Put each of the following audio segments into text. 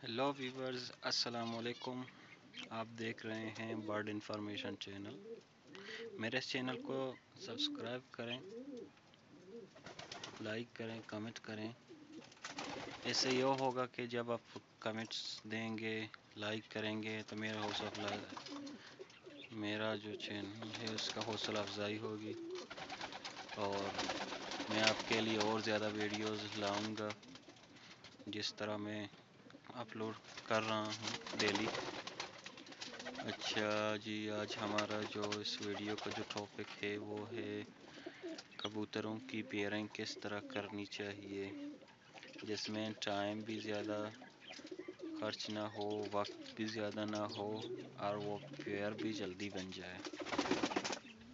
Hello viewers, अस्सलाम वालेकुम। आप देख रहे हैं बर्ड इंफॉर्मेशन चैनल। मेरे इस चैनल को सब्सक्राइब करें, लाइक करें, कमेंट करें। इससे ये होगा कि जब आप कमेंट्स देंगे, लाइक करेंगे तो मेरा जो चैनल है उसका हौसला अफजाई होगी और मैं आपके लिए और ज़्यादा वीडियोस लाऊंगा जिस तरह मैं अपलोड कर रहा हूँ डेली। अच्छा जी, आज हमारा जो इस वीडियो का जो टॉपिक है वो है कबूतरों की पेयरिंग किस तरह करनी चाहिए जिसमें टाइम भी ज़्यादा खर्च ना हो, वक्त भी ज़्यादा ना हो और वो पेयर भी जल्दी बन जाए।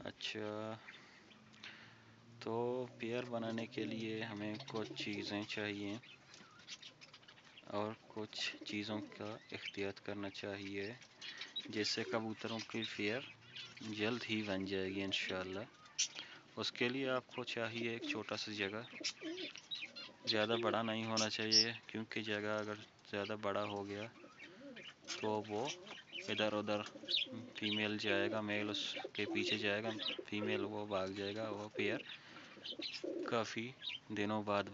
अच्छा, तो पेयर बनाने के लिए हमें कुछ चीज़ें चाहिए और कुछ चीज़ों का एहतियात करना चाहिए जिससे कबूतरों की पेयर जल्द ही बन जाएगी इंशाल्लाह। उसके लिए आपको चाहिए एक छोटा सा जगह, ज़्यादा बड़ा नहीं होना चाहिए क्योंकि जगह अगर ज़्यादा बड़ा हो गया तो वो इधर उधर फीमेल जाएगा, मेल उसके पीछे जाएगा, फीमेल वो भाग जाएगा। वो पेयर काफ़ी दिनों बाद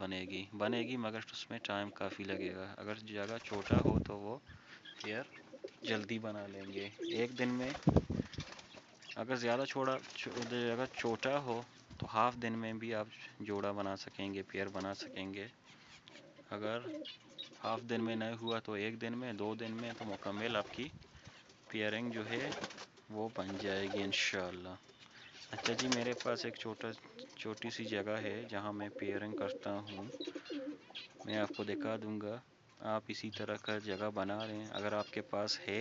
बनेगी मगर उसमें टाइम काफ़ी लगेगा। अगर जगह छोटा हो तो वो पेयर जल्दी बना लेंगे एक दिन में। अगर ज़्यादा जगह छोटा हो तो हाफ दिन में भी आप जोड़ा बना सकेंगे, पेयर बना सकेंगे। अगर हाफ दिन में नहीं हुआ तो एक दिन में, 2 दिन में तो मुकम्मल आपकी पेयरिंग जो है वो बन जाएगी इंशाल्लाह। अच्छा जी, मेरे पास एक छोटी सी जगह है जहाँ मैं पेयरिंग करता हूँ, मैं आपको दिखा दूँगा। आप इसी तरह का जगह बना रहे हैं, अगर आपके पास है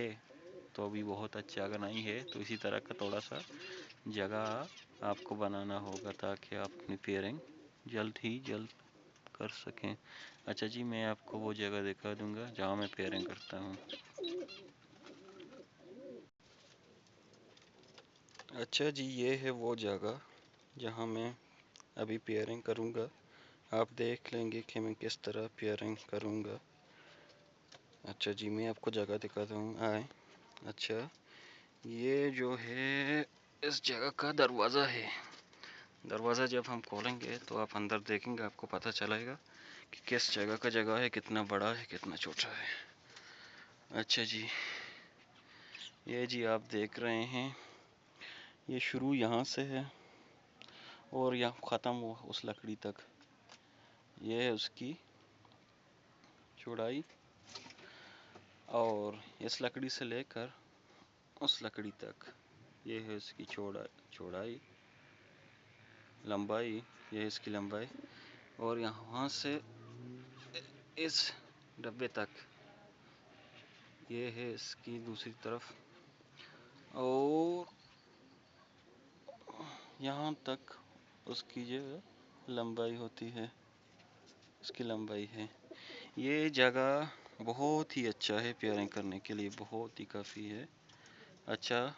तो भी बहुत अच्छा, अगर नहीं है तो इसी तरह का थोड़ा सा जगह आपको बनाना होगा ताकि आप अपनी पेयरिंग जल्द कर सकें। अच्छा जी, मैं आपको वो जगह दिखा दूँगा जहाँ मैं पेयरिंग करता हूँ। अच्छा जी, ये है वो जगह जहाँ मैं अभी पेयरिंग करूँगा। आप देख लेंगे कि मैं किस तरह पेयरिंग करूँगा। अच्छा जी, मैं आपको जगह दिखाता हूँ, आए। अच्छा, ये जो है इस जगह का दरवाज़ा है। दरवाज़ा जब हम खोलेंगे तो आप अंदर देखेंगे, आपको पता चलेगा कि किस जगह है, कितना बड़ा है, कितना छोटा है। अच्छा जी, ये जी आप देख रहे हैं, ये शुरू यहाँ से है और यहाँ ख़त्म हुआ उस लकड़ी तक। ये है उसकी चौड़ाई और इस लकड़ी से लेकर उस लकड़ी तक ये है इसकी चौड़ाई, लंबाई, ये है इसकी लंबाई। और यहाँ से इस डब्बे तक ये है इसकी दूसरी तरफ, और यहाँ तक उसकी जो लंबाई होती है, इसकी लंबाई है। ये जगह बहुत ही अच्छा है पेयरिंग करने के लिए, बहुत ही काफ़ी है। अच्छा,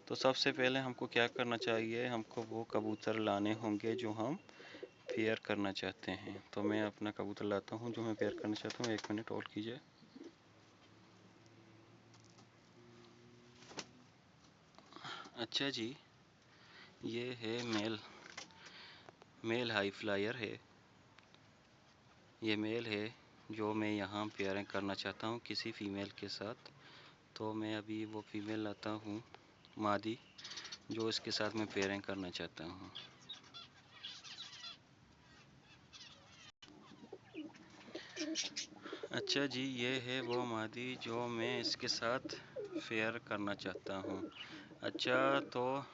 तो सबसे पहले हमको क्या करना चाहिए, हमको वो कबूतर लाने होंगे जो हम पेयर करना चाहते हैं। तो मैं अपना कबूतर लाता हूँ जो मैं पेयर करना चाहता हूँ। 1 मिनट होल्ड कीजिए। अच्छा जी, ये है मेल हाई फ्लायर है। ये मेल है जो मैं यहाँ पेयरिंग करना चाहता हूँ किसी फीमेल के साथ। तो मैं अभी वो फीमेल लाता हूँ, मादी, जो इसके साथ मैं पेयरिंग करना चाहता हूँ। अच्छा जी, ये है वो मादी जो मैं इसके साथ पेयर करना चाहता हूँ। अच्छा, तो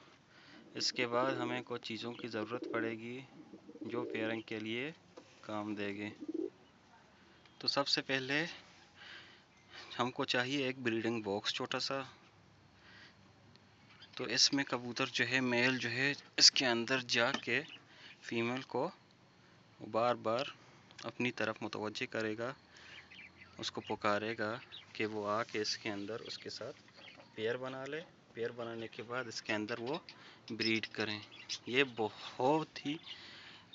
इसके बाद हमें कुछ चीज़ों की ज़रूरत पड़ेगी जो पेयरिंग के लिए काम देंगे। तो सबसे पहले हमको चाहिए एक ब्रीडिंग बॉक्स छोटा सा। तो इसमें कबूतर जो है, मेल जो है, इसके अंदर जाके फीमेल को बार बार अपनी तरफ मुतवज्जे करेगा, उसको पुकारेगा कि वो आके इसके अंदर उसके साथ पेयर बना ले। पेयर बनाने के बाद इसके अंदर वो ब्रीड करें। ये बहुत ही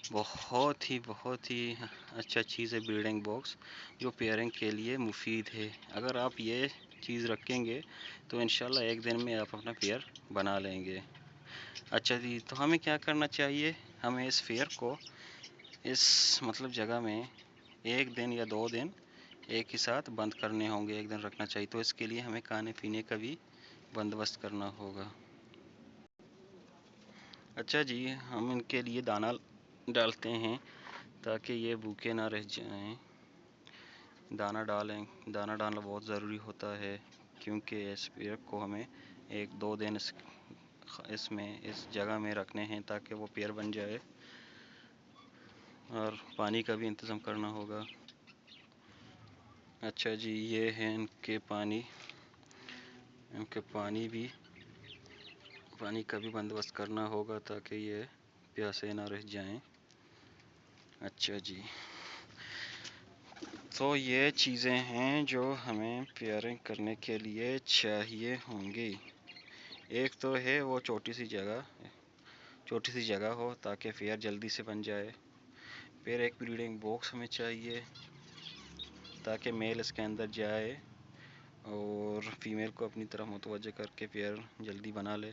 بہت ہی اچھا چیز ہے بریڈنگ باکس، جو پیئرنگ کے لیے مفید ہے۔ اگر آپ یہ چیز رکھیں گے تو انشاءاللہ ایک دن میں آپ اپنا پیئر بنا لیں گے۔ اچھا جی، تو ہمیں کیا کرنا چاہیے؟ ہمیں اس پیئر کو اس جگہ میں ایک دن یا 2 دن ایک ہی ساتھ بند کرنے ہوں گے، ایک دن رکھنا چاہیے۔ تو اس کے لیے ہمیں کھانے پینے کا بھی بندوبست کرنا ہوگا۔ اچھا جی، ہم ان کے لیے دانہ ڈالتے ہیں تاکہ یہ بھوکے نہ رہ جائیں۔ دانہ ڈالنا بہت ضروری ہوتا ہے، کیونکہ اس پیئر کو ہمیں 1-2 دن اس جگہ میں رکھنے ہیں تاکہ وہ پیئر بن جائے، اور پانی کا بھی انتظام کرنا ہوگا۔ اچھا جی، یہ ہے ان کے پانی کا بھی بندوبست کرنا ہوگا تاکہ یہ پیاسے نہ رہ جائیں۔ اچھا جی، تو یہ چیزیں ہیں جو ہمیں پیئرنگ کرنے کے لیے چاہیے ہوں گی۔ ایک تو ہے وہ چھوٹی سی جگہ ہو تاکہ پیئر جلدی سے بن جائے۔ پھر ایک بریڈنگ باکس ہمیں چاہیے تاکہ میل اس کے اندر جائے اور فیمیل کو اپنی طرف متوجہ کر کے پیئر جلدی بنا لے۔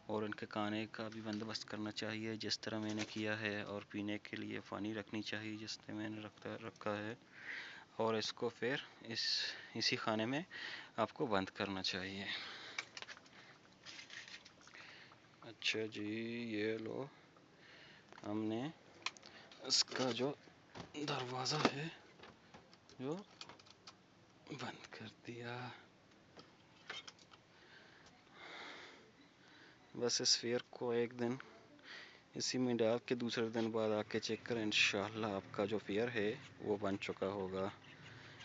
اور ان کے کھانے کا بھی بندوبست کرنا چاہیے جس طرح میں نے کیا ہے، اور پینے کے لیے پانی رکھنی چاہیے جس طرح میں نے رکھا ہے، اور اس کو پھر اسی خانے میں آپ کو بند کرنا چاہیے۔ اچھا جی، یہ لو، ہم نے اس کا جو دروازہ ہے جو بند کر دیا۔ بس اس فیئر کو ایک دن اسی میں ڈال کے دوسرے دن بعد آ کے چیک کریں، انشاءاللہ آپ کا جو فیئر ہے وہ بن چکا ہوگا۔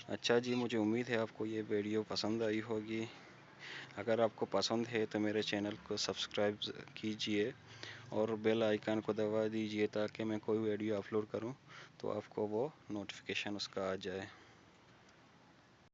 اچھا جی، مجھے امید ہے آپ کو یہ ویڈیو پسند آئی ہوگی۔ اگر آپ کو پسند ہے تو میرے چینل کو سبسکرائب کیجئے اور بیل آئیکن کو دبا دیجئے تاکہ میں کوئی ویڈیو اپلوڈ کروں تو آپ کو وہ نوٹیفیکیشن اس کا آ جائے۔